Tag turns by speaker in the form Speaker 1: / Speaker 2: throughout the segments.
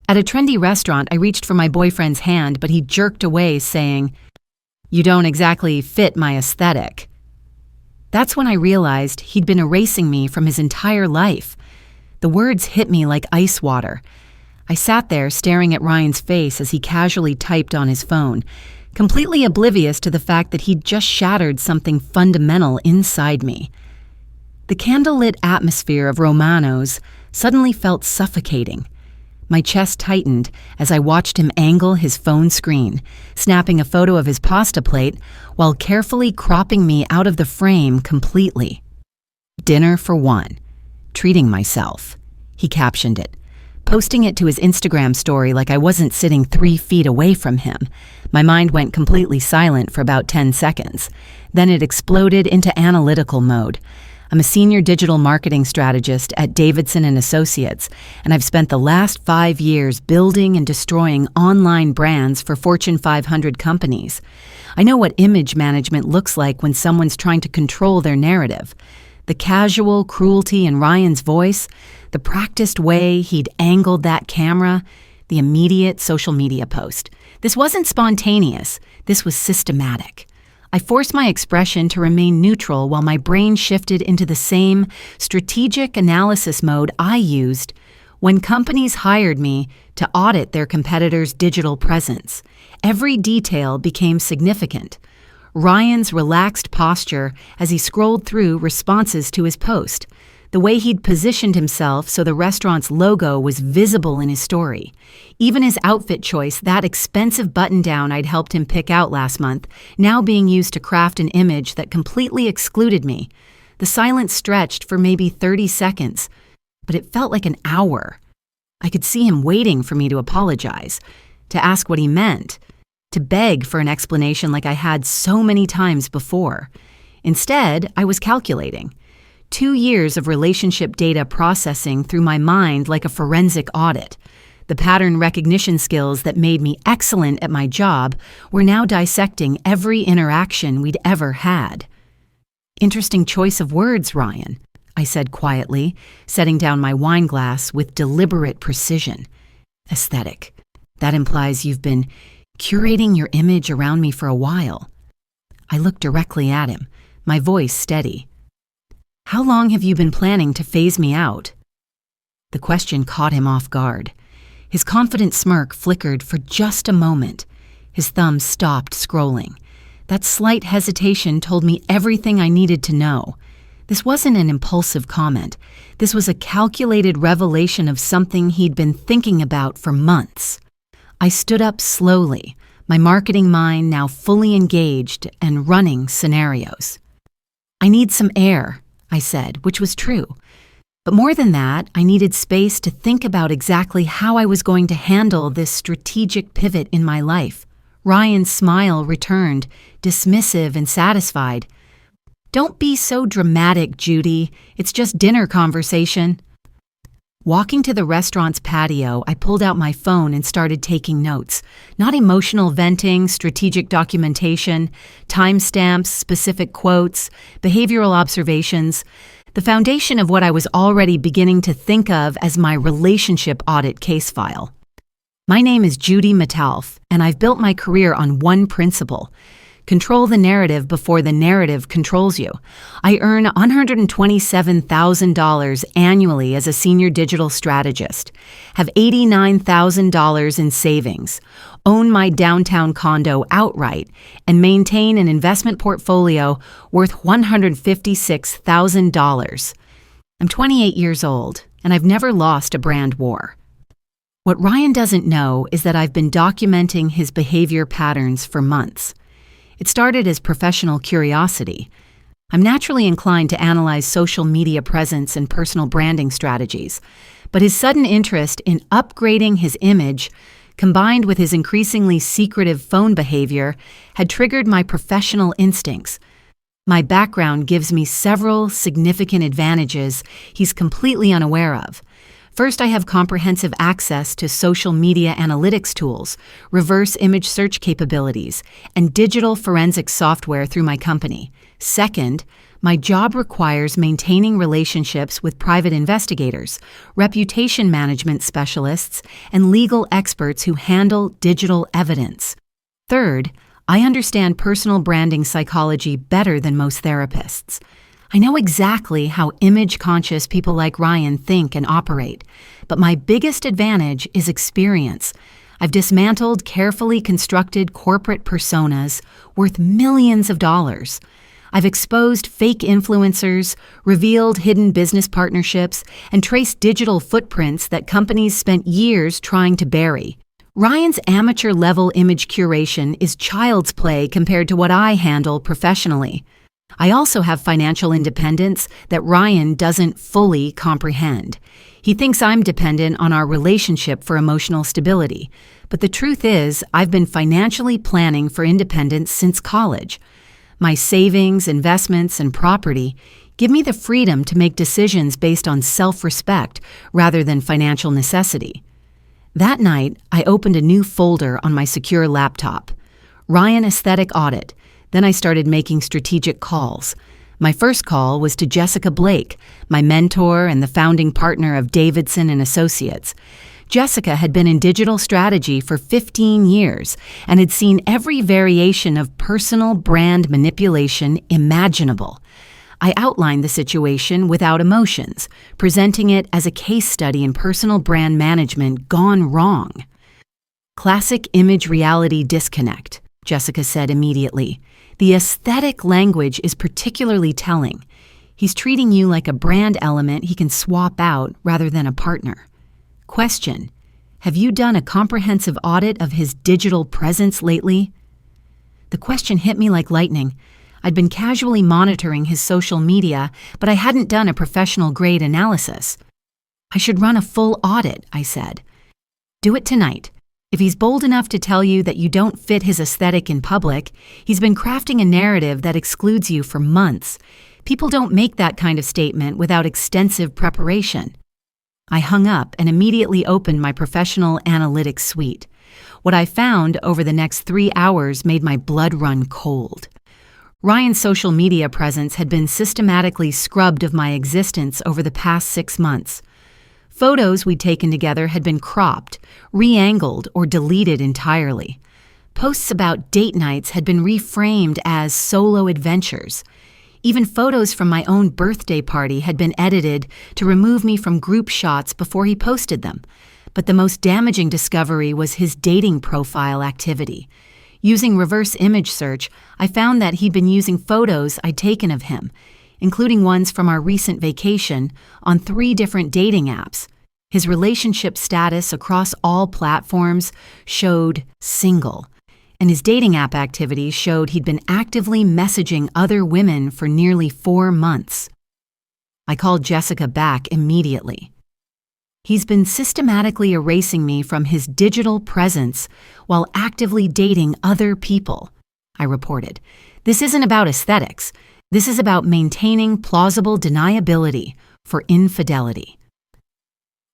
Speaker 1: At a trendy restaurant, I reached for my boyfriend's hand, but he jerked away, saying, "You don't exactly fit my aesthetic." That's when I realized he'd been erasing me from his entire life. The words hit me like ice water. I sat there staring at Ryan's face as he casually typed on his phone, completely oblivious to the fact that he'd just shattered something fundamental inside me. The candlelit atmosphere of Romano's suddenly felt suffocating. My chest tightened as I watched him angle his phone screen, snapping a photo of his pasta plate while carefully cropping me out of the frame completely. "Dinner for one. Treating myself," he captioned it, posting it to his Instagram story like I wasn't sitting 3 feet away from him. My mind went completely silent for about 10 seconds. Then it exploded into analytical mode. I'm a senior digital marketing strategist at Davidson & Associates, and I've spent the last 5 years building and destroying online brands for Fortune 500 companies. I know what image management looks like when someone's trying to control their narrative. The casual cruelty in Ryan's voice, the practiced way he'd angled that camera, the immediate social media post. This wasn't spontaneous. This was systematic. I forced my expression to remain neutral while my brain shifted into the same strategic analysis mode I used when companies hired me to audit their competitors' digital presence. Every detail became significant. Ryan's relaxed posture as he scrolled through responses to his post, the way he'd positioned himself so the restaurant's logo was visible in his story. Even his outfit choice, that expensive button-down I'd helped him pick out last month, now being used to craft an image that completely excluded me. The silence stretched for maybe 30 seconds, but it felt like an hour. I could see him waiting for me to apologize, to ask what he meant, to beg for an explanation like I had so many times before. Instead, I was calculating. 2 years of relationship data processing through my mind like a forensic audit. The pattern recognition skills that made me excellent at my job were now dissecting every interaction we'd ever had. "Interesting choice of words, Ryan," I said quietly, setting down my wine glass with deliberate precision. "Aesthetic. That implies you've been curating your image around me for a while." I looked directly at him, my voice steady. "How long have you been planning to phase me out?" The question caught him off guard. His confident smirk flickered for just a moment. His thumb stopped scrolling. That slight hesitation told me everything I needed to know. This wasn't an impulsive comment. This was a calculated revelation of something he'd been thinking about for months. I stood up slowly, my marketing mind now fully engaged and running scenarios. "I need some air," I said, which was true. But more than that, I needed space to think about exactly how I was going to handle this strategic pivot in my life. Ryan's smile returned, dismissive and satisfied. "Don't be so dramatic, Judy. It's just dinner conversation." Walking to the restaurant's patio, I pulled out my phone and started taking notes. Not emotional venting, strategic documentation, timestamps, specific quotes, behavioral observations. The foundation of what I was already beginning to think of as my relationship audit case file. My name is Judy Metalf, and I've built my career on one principle: control the narrative before the narrative controls you. I earn $127,000 annually as a senior digital strategist, have $89,000 in savings, own my downtown condo outright, and maintain an investment portfolio worth $156,000. I'm 28 years old, and I've never lost a brand war. What Ryan doesn't know is that I've been documenting his behavior patterns for months. It started as professional curiosity. I'm naturally inclined to analyze social media presence and personal branding strategies, but his sudden interest in upgrading his image, combined with his increasingly secretive phone behavior, had triggered my professional instincts. My background gives me several significant advantages he's completely unaware of. First, I have comprehensive access to social media analytics tools, reverse image search capabilities, and digital forensic software through my company. Second, my job requires maintaining relationships with private investigators, reputation management specialists, and legal experts who handle digital evidence. Third, I understand personal branding psychology better than most therapists. I know exactly how image-conscious people like Ryan think and operate, but my biggest advantage is experience. I've dismantled carefully constructed corporate personas worth millions of dollars. I've exposed fake influencers, revealed hidden business partnerships, and traced digital footprints that companies spent years trying to bury. Ryan's amateur-level image curation is child's play compared to what I handle professionally. I also have financial independence that Ryan doesn't fully comprehend. He thinks I'm dependent on our relationship for emotional stability, but the truth is I've been financially planning for independence since college. My savings, investments, and property give me the freedom to make decisions based on self-respect rather than financial necessity. That night, I opened a new folder on my secure laptop. Ryan Aesthetic Audit. Then I started making strategic calls. My first call was to Jessica Blake, my mentor and the founding partner of Davidson and Associates. Jessica had been in digital strategy for 15 years and had seen every variation of personal brand manipulation imaginable. I outlined the situation without emotions, presenting it as a case study in personal brand management gone wrong. Classic image-reality disconnect, Jessica said immediately. The aesthetic language is particularly telling. He's treating you like a brand element he can swap out rather than a partner. Question: have you done a comprehensive audit of his digital presence lately? The question hit me like lightning. I'd been casually monitoring his social media, but I hadn't done a professional-grade analysis. I should run a full audit, I said. Do it tonight. If he's bold enough to tell you that you don't fit his aesthetic in public, he's been crafting a narrative that excludes you for months. People don't make that kind of statement without extensive preparation. I hung up and immediately opened my professional analytics suite. What I found over the next 3 hours made my blood run cold. Ryan's social media presence had been systematically scrubbed of my existence over the past 6 months. Photos we'd taken together had been cropped, re-angled, or deleted entirely. Posts about date nights had been reframed as solo adventures. Even photos from my own birthday party had been edited to remove me from group shots before he posted them. But the most damaging discovery was his dating profile activity. Using reverse image search, I found that he'd been using photos I'd taken of him, including ones from our recent vacation, on 3 different dating apps. His relationship status across all platforms showed single, and his dating app activity showed he'd been actively messaging other women for nearly 4 months. I called Jessica back immediately. He's been systematically erasing me from his digital presence while actively dating other people, I reported. This isn't about aesthetics. This is about maintaining plausible deniability for infidelity.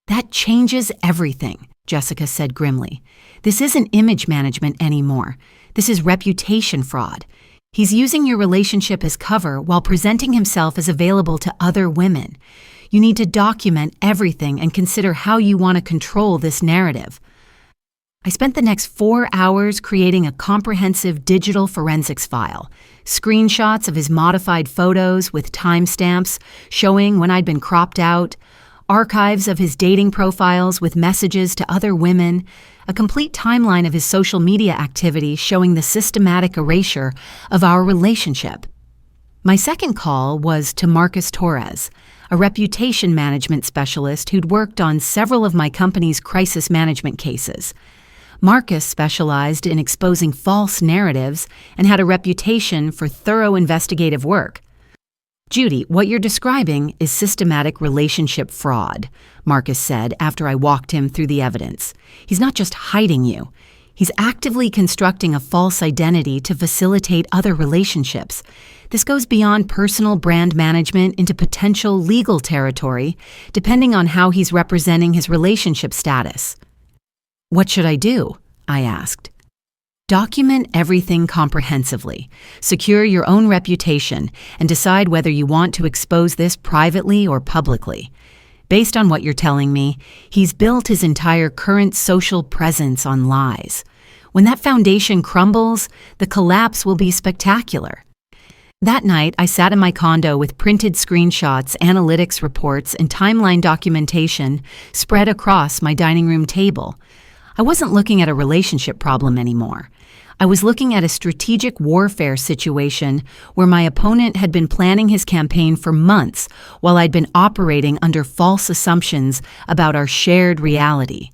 Speaker 1: That changes everything, Jessica said grimly. This isn't image management anymore. This is reputation fraud. He's using your relationship as cover while presenting himself as available to other women. You need to document everything and consider how you want to control this narrative. I spent the next 4 hours creating a comprehensive digital forensics file, screenshots of his modified photos with timestamps showing when I'd been cropped out, archives of his dating profiles with messages to other women, a complete timeline of his social media activity showing the systematic erasure of our relationship. My second call was to Marcus Torres, a reputation management specialist who'd worked on several of my company's crisis management cases. Marcus specialized in exposing false narratives and had a reputation for thorough investigative work. Judy, what you're describing is systematic relationship fraud, Marcus said after I walked him through the evidence. He's not just hiding you. He's actively constructing a false identity to facilitate other relationships. This goes beyond personal brand management into potential legal territory, depending on how he's representing his relationship status. What should I do? I asked. Document everything comprehensively, secure your own reputation, and decide whether you want to expose this privately or publicly. Based on what you're telling me, he's built his entire current social presence on lies. When that foundation crumbles, the collapse will be spectacular. That night, I sat in my condo with printed screenshots, analytics reports, and timeline documentation spread across my dining room table. I wasn't looking at a relationship problem anymore. I was looking at a strategic warfare situation where my opponent had been planning his campaign for months while I'd been operating under false assumptions about our shared reality.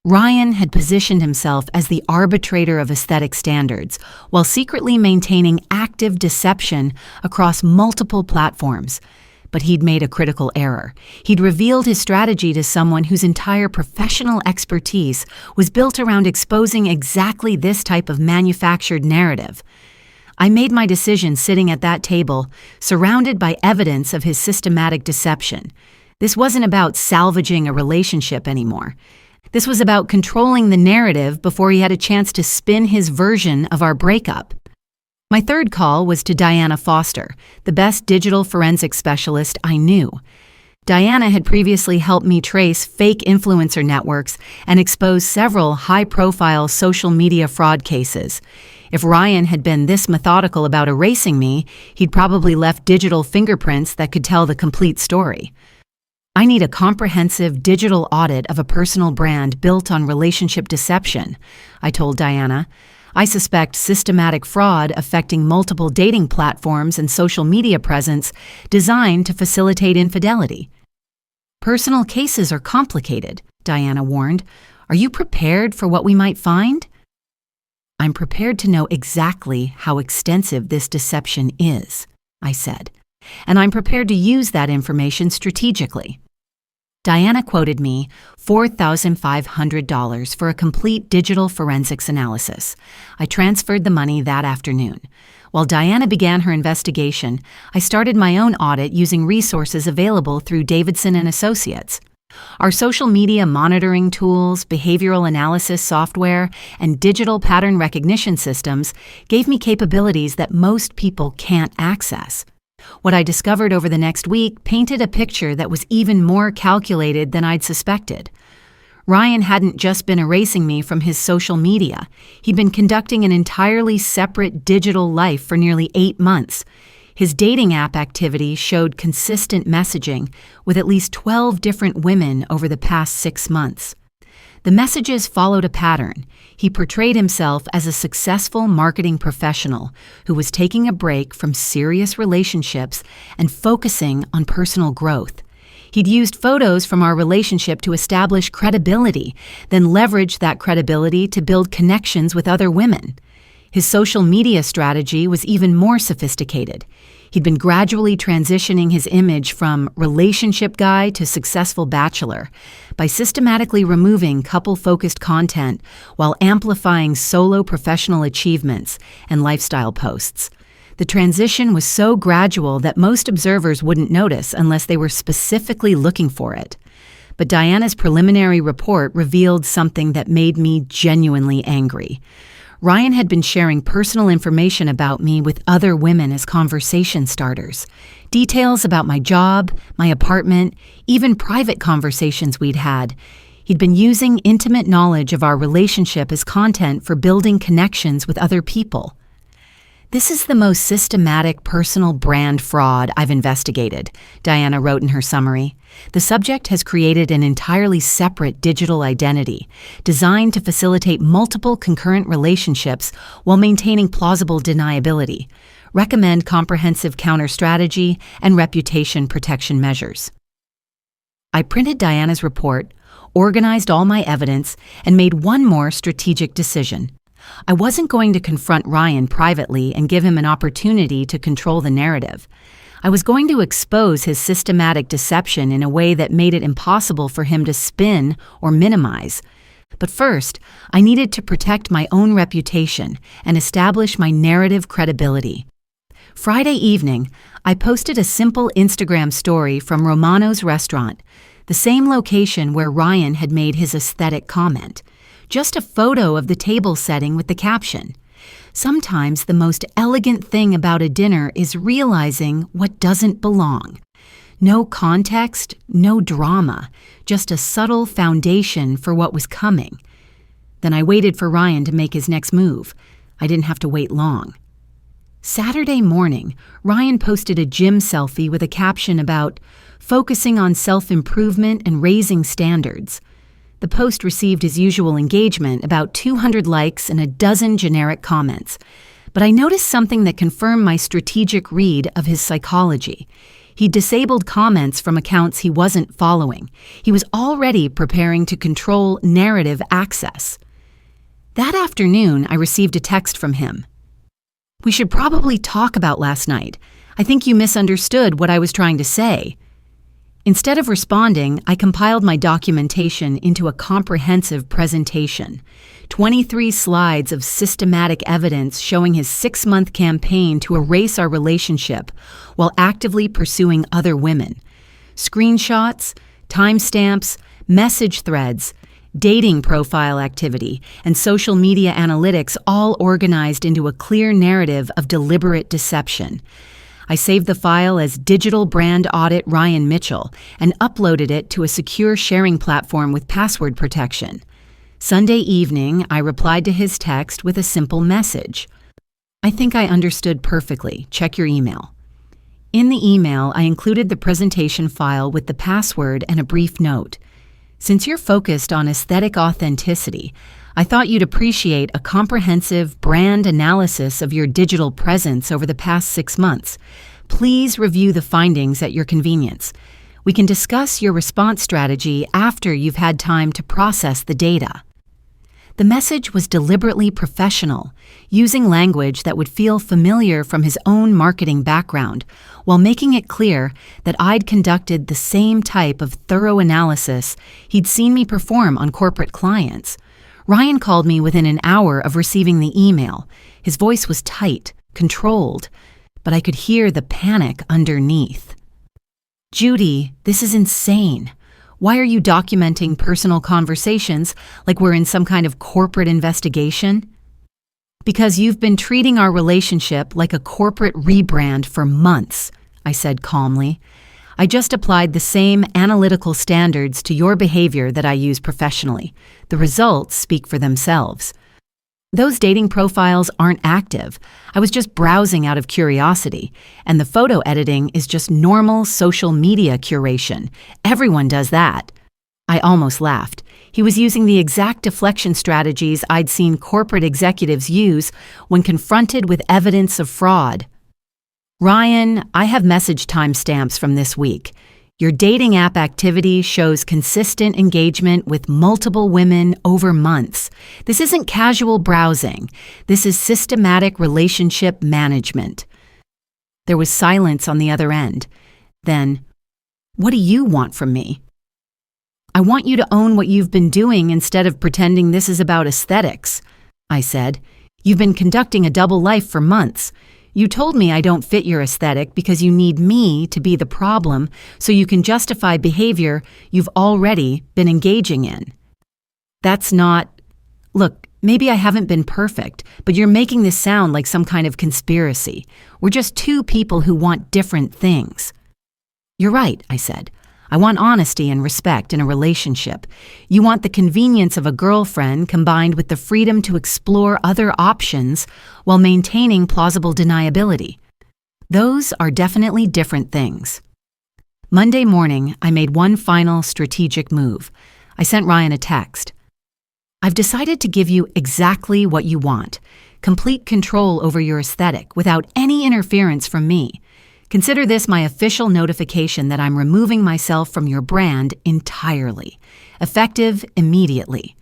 Speaker 1: Ryan had positioned himself as the arbitrator of aesthetic standards while secretly maintaining active deception across multiple platforms. But he'd made a critical error. He'd revealed his strategy to someone whose entire professional expertise was built around exposing exactly this type of manufactured narrative. I made my decision sitting at that table, surrounded by evidence of his systematic deception. This wasn't about salvaging a relationship anymore. This was about controlling the narrative before he had a chance to spin his version of our breakup. My third call was to Diana Foster, the best digital forensic specialist I knew. Diana had previously helped me trace fake influencer networks and expose several high-profile social media fraud cases. If Ryan had been this methodical about erasing me, he'd probably left digital fingerprints that could tell the complete story. I need a comprehensive digital audit of a personal brand built on relationship deception, I told Diana. I suspect systematic fraud affecting multiple dating platforms and social media presence designed to facilitate infidelity. Personal cases are complicated, Diana warned. Are you prepared for what we might find? I'm prepared to know exactly how extensive this deception is, I said, and I'm prepared to use that information strategically. Diana quoted me $4,500 for a complete digital forensics analysis. I transferred the money that afternoon. While Diana began her investigation, I started my own audit using resources available through Davidson & Associates. Our social media monitoring tools, behavioral analysis software, and digital pattern recognition systems gave me capabilities that most people can't access. What I discovered over the next week painted a picture that was even more calculated than I'd suspected. Ryan hadn't just been erasing me from his social media. He'd been conducting an entirely separate digital life for nearly 8 months. His dating app activity showed consistent messaging with at least 12 different women over the past 6 months. The messages followed a pattern. He portrayed himself as a successful marketing professional who was taking a break from serious relationships and focusing on personal growth. He'd used photos from our relationship to establish credibility, then leveraged that credibility to build connections with other women. His social media strategy was even more sophisticated. He'd been gradually transitioning his image from relationship guy to successful bachelor by systematically removing couple-focused content while amplifying solo professional achievements and lifestyle posts. The transition was so gradual that most observers wouldn't notice unless they were specifically looking for it. But Diana's preliminary report revealed something that made me genuinely angry. Ryan had been sharing personal information about me with other women as conversation starters. Details about my job, my apartment, even private conversations we'd had. He'd been using intimate knowledge of our relationship as content for building connections with other people. This is the most systematic personal brand fraud I've investigated, Diana wrote in her summary. The subject has created an entirely separate digital identity, designed to facilitate multiple concurrent relationships while maintaining plausible deniability. Recommend comprehensive counter-strategy and reputation protection measures. I printed Diana's report, organized all my evidence, and made one more strategic decision. I wasn't going to confront Ryan privately and give him an opportunity to control the narrative. I was going to expose his systematic deception in a way that made it impossible for him to spin or minimize. But first, I needed to protect my own reputation and establish my narrative credibility. Friday evening, I posted a simple Instagram story from Romano's restaurant, the same location where Ryan had made his aesthetic comment. just a photo of the table setting with the caption, "Sometimes the most elegant thing about a dinner is realizing what doesn't belong." No context, no drama, just a subtle foundation for what was coming. Then I waited for Ryan to make his next move. I didn't have to wait long. Saturday morning, Ryan posted a gym selfie with a caption about focusing on self-improvement and raising standards. The post received his usual engagement, about 200 likes and a dozen generic comments. But I noticed something that confirmed my strategic read of his psychology. He disabled comments from accounts he wasn't following. He was already preparing to control narrative access. That afternoon, I received a text from him. "We should probably talk about last night. I think you misunderstood what I was trying to say." Instead of responding, I compiled my documentation into a comprehensive presentation. 23 slides of systematic evidence showing his 6-month campaign to erase our relationship while actively pursuing other women. Screenshots, timestamps, message threads, dating profile activity, and social media analytics all organized into a clear narrative of deliberate deception. I saved the file as Digital Brand Audit Ryan Mitchell and uploaded it to a secure sharing platform with password protection. Sunday evening, I replied to his text with a simple message. "I think I understood perfectly. Check your email." In the email, I included the presentation file with the password and a brief note. "Since you're focused on aesthetic authenticity, I thought you'd appreciate a comprehensive brand analysis of your digital presence over the past 6 months. Please review the findings at your convenience. We can discuss your response strategy after you've had time to process the data." The message was deliberately professional, using language that would feel familiar from his own marketing background, while making it clear that I'd conducted the same type of thorough analysis he'd seen me perform on corporate clients. Ryan called me within an hour of receiving the email. His voice was tight, controlled, but I could hear the panic underneath. "Judy, this is insane. Why are you documenting personal conversations like we're in some kind of corporate investigation?" "Because you've been treating our relationship like a corporate rebrand for months," I said calmly. "I just applied the same analytical standards to your behavior that I use professionally. The results speak for themselves. Those dating profiles aren't active. I was just browsing out of curiosity, and the photo editing is just normal social media curation. Everyone does that." I almost laughed. He was using the exact deflection strategies I'd seen corporate executives use when confronted with evidence of fraud. "Ryan, I have message timestamps from this week. Your dating app activity shows consistent engagement with multiple women over months. This isn't casual browsing. This is systematic relationship management." There was silence on the other end. Then, "What do you want from me?" "I want you to own what you've been doing instead of pretending this is about aesthetics," I said. "You've been conducting a double life for months. You told me I don't fit your aesthetic because you need me to be the problem so you can justify behavior you've already been engaging in. That's not... Look, maybe I haven't been perfect, but you're making this sound like some kind of conspiracy. We're just two people who want different things." "You're right," I said. "I want honesty and respect in a relationship. You want the convenience of a girlfriend combined with the freedom to explore other options while maintaining plausible deniability. Those are definitely different things." Monday morning, I made one final strategic move. I sent Ryan a text. "I've decided to give you exactly what you want. Complete control over your aesthetic without any interference from me. Consider this my official notification that I'm removing myself from your brand entirely, effective immediately."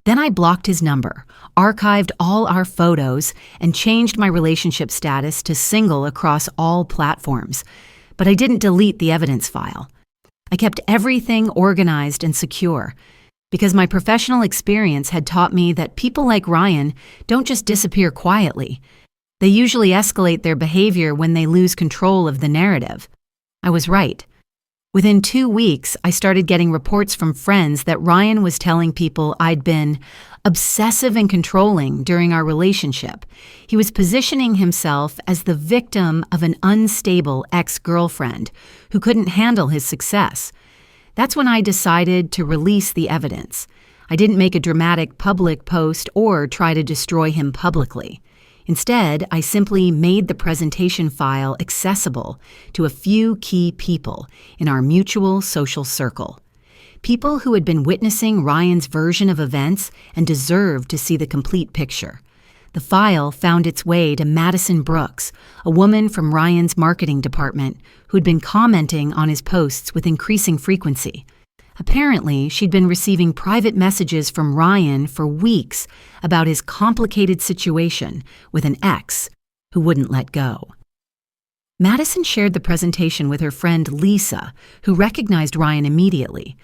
Speaker 1: Then I blocked his number, archived all our photos, and changed my relationship status to single across all platforms. But I didn't delete the evidence file. I kept everything organized and secure, because my professional experience had taught me that people like Ryan don't just disappear quietly. They usually escalate their behavior when they lose control of the narrative. I was right. Within 2 weeks, I started getting reports from friends that Ryan was telling people I'd been obsessive and controlling during our relationship. He was positioning himself as the victim of an unstable ex-girlfriend who couldn't handle his success. That's when I decided to release the evidence. I didn't make a dramatic public post or try to destroy him publicly. Instead, I simply made the presentation file accessible to a few key people in our mutual social circle. People who had been witnessing Ryan's version of events and deserved to see the complete picture. The file found its way to Madison Brooks, a woman from Ryan's marketing department who'd been commenting on his posts with increasing frequency. Apparently, she'd been receiving private messages from Ryan for weeks about his complicated situation with an ex who wouldn't let go. Madison shared the presentation with her friend Lisa, who recognized Ryan immediately.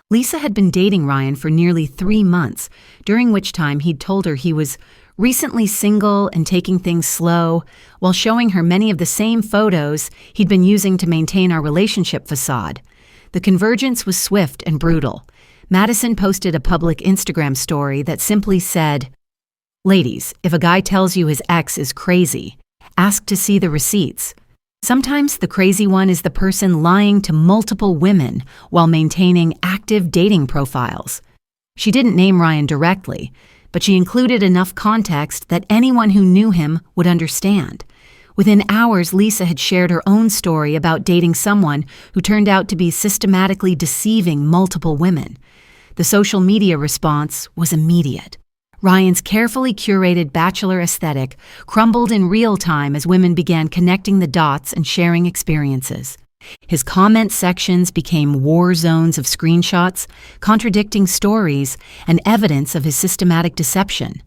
Speaker 1: Lisa had been dating Ryan for nearly 3 months, during which time he'd told her he was recently single and taking things slow, while showing her many of the same photos he'd been using to maintain our relationship facade. The convergence was swift and brutal. Madison posted a public Instagram story that simply said, "Ladies, if a guy tells you his ex is crazy, ask to see the receipts. Sometimes the crazy one is the person lying to multiple women while maintaining active dating profiles." She didn't name Ryan directly, but she included enough context that anyone who knew him would understand. Within hours, Lisa had shared her own story about dating someone who turned out to be systematically deceiving multiple women. The social media response was immediate. Ryan's carefully curated bachelor aesthetic crumbled in real time as women began connecting the dots and sharing experiences. His comment sections became war zones of screenshots, contradicting stories, and evidence of his systematic deception.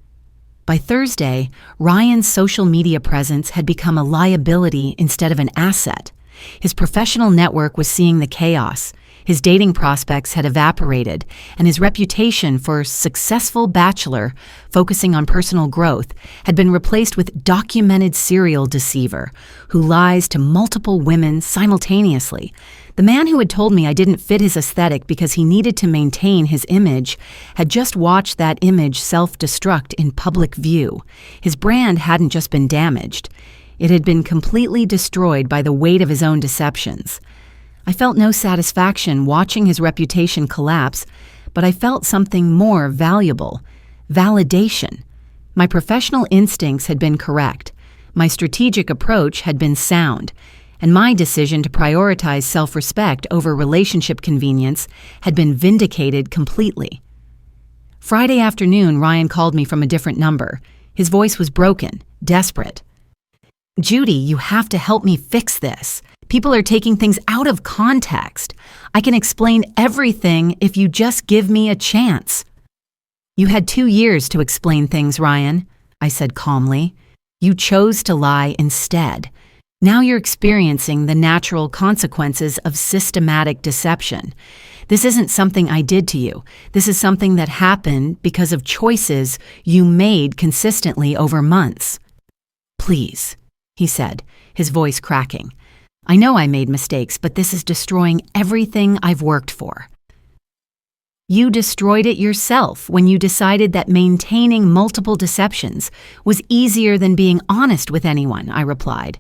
Speaker 1: By Thursday, Ryan's social media presence had become a liability instead of an asset. His professional network was seeing the chaos. His dating prospects had evaporated, and his reputation for successful bachelor, focusing on personal growth, had been replaced with documented serial deceiver who lies to multiple women simultaneously. The man who had told me I didn't fit his aesthetic because he needed to maintain his image had just watched that image self-destruct in public view. His brand hadn't just been damaged. It had been completely destroyed by the weight of his own deceptions. I felt no satisfaction watching his reputation collapse, but I felt something more valuable: validation. My professional instincts had been correct. My strategic approach had been sound. And my decision to prioritize self-respect over relationship convenience had been vindicated completely. Friday afternoon, Ryan called me from a different number. His voice was broken, desperate. "Judy, you have to help me fix this. People are taking things out of context. I can explain everything if you just give me a chance." "You had 2 years to explain things, Ryan," I said calmly. "You chose to lie instead. Now you're experiencing the natural consequences of systematic deception. This isn't something I did to you. This is something that happened because of choices you made consistently over months." "Please," he said, his voice cracking. "I know I made mistakes, but this is destroying everything I've worked for." "You destroyed it yourself when you decided that maintaining multiple deceptions was easier than being honest with anyone," I replied.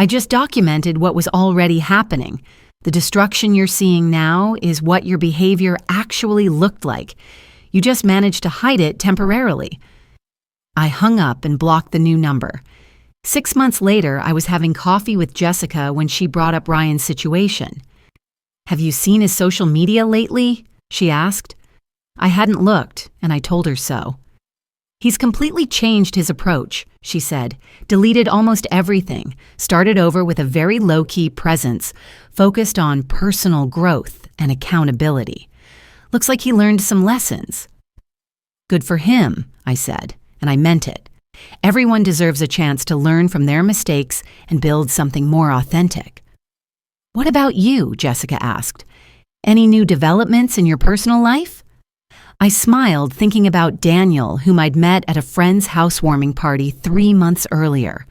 Speaker 1: "I just documented what was already happening. The destruction you're seeing now is what your behavior actually looked like. You just managed to hide it temporarily." I hung up and blocked the new number. 6 months later, I was having coffee with Jessica when she brought up Ryan's situation. "Have you seen his social media lately?" she asked. I hadn't looked, and I told her so. "He's completely changed his approach," she said, "deleted almost everything, started over with a very low-key presence, focused on personal growth and accountability. Looks like he learned some lessons." "Good for him," I said, and I meant it. Everyone deserves a chance to learn from their mistakes and build something more authentic. "What about you?" Jessica asked. "Any new developments in your personal life?" I smiled, thinking about Daniel, whom I'd met at a friend's housewarming party 3 months earlier.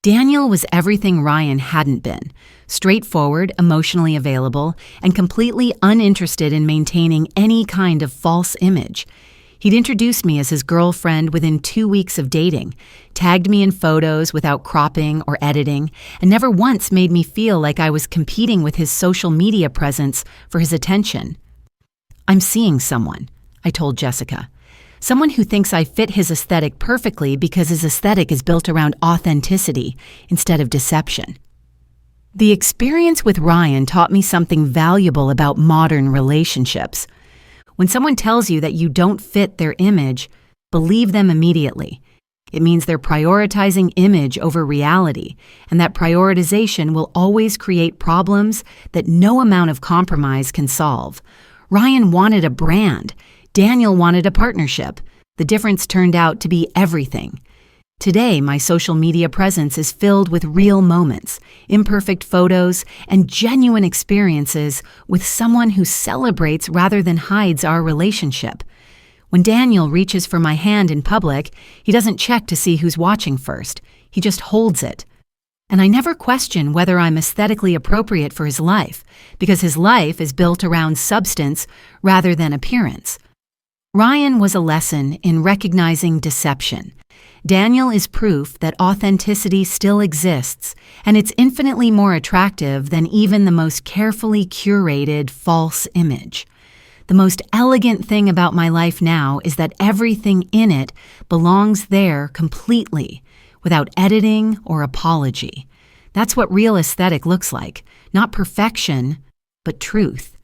Speaker 1: Daniel was everything Ryan hadn't been: straightforward, emotionally available, and completely uninterested in maintaining any kind of false image. He'd introduced me as his girlfriend within 2 weeks of dating, tagged me in photos without cropping or editing, and never once made me feel like I was competing with his social media presence for his attention. "I'm seeing someone," I told Jessica. "Someone who thinks I fit his aesthetic perfectly because his aesthetic is built around authenticity instead of deception." The experience with Ryan taught me something valuable about modern relationships. When someone tells you that you don't fit their image, believe them immediately. It means they're prioritizing image over reality, and that prioritization will always create problems that no amount of compromise can solve. Ryan wanted a brand. Daniel wanted a partnership. The difference turned out to be everything. Today, my social media presence is filled with real moments, imperfect photos, and genuine experiences with someone who celebrates rather than hides our relationship. When Daniel reaches for my hand in public, he doesn't check to see who's watching first. He just holds it. And I never question whether I'm aesthetically appropriate for his life, because his life is built around substance rather than appearance. Ryan was a lesson in recognizing deception. Daniel is proof that authenticity still exists, and it's infinitely more attractive than even the most carefully curated false image. The most elegant thing about my life now is that everything in it belongs there completely, without editing or apology. That's what real aesthetic looks like, not perfection, but truth.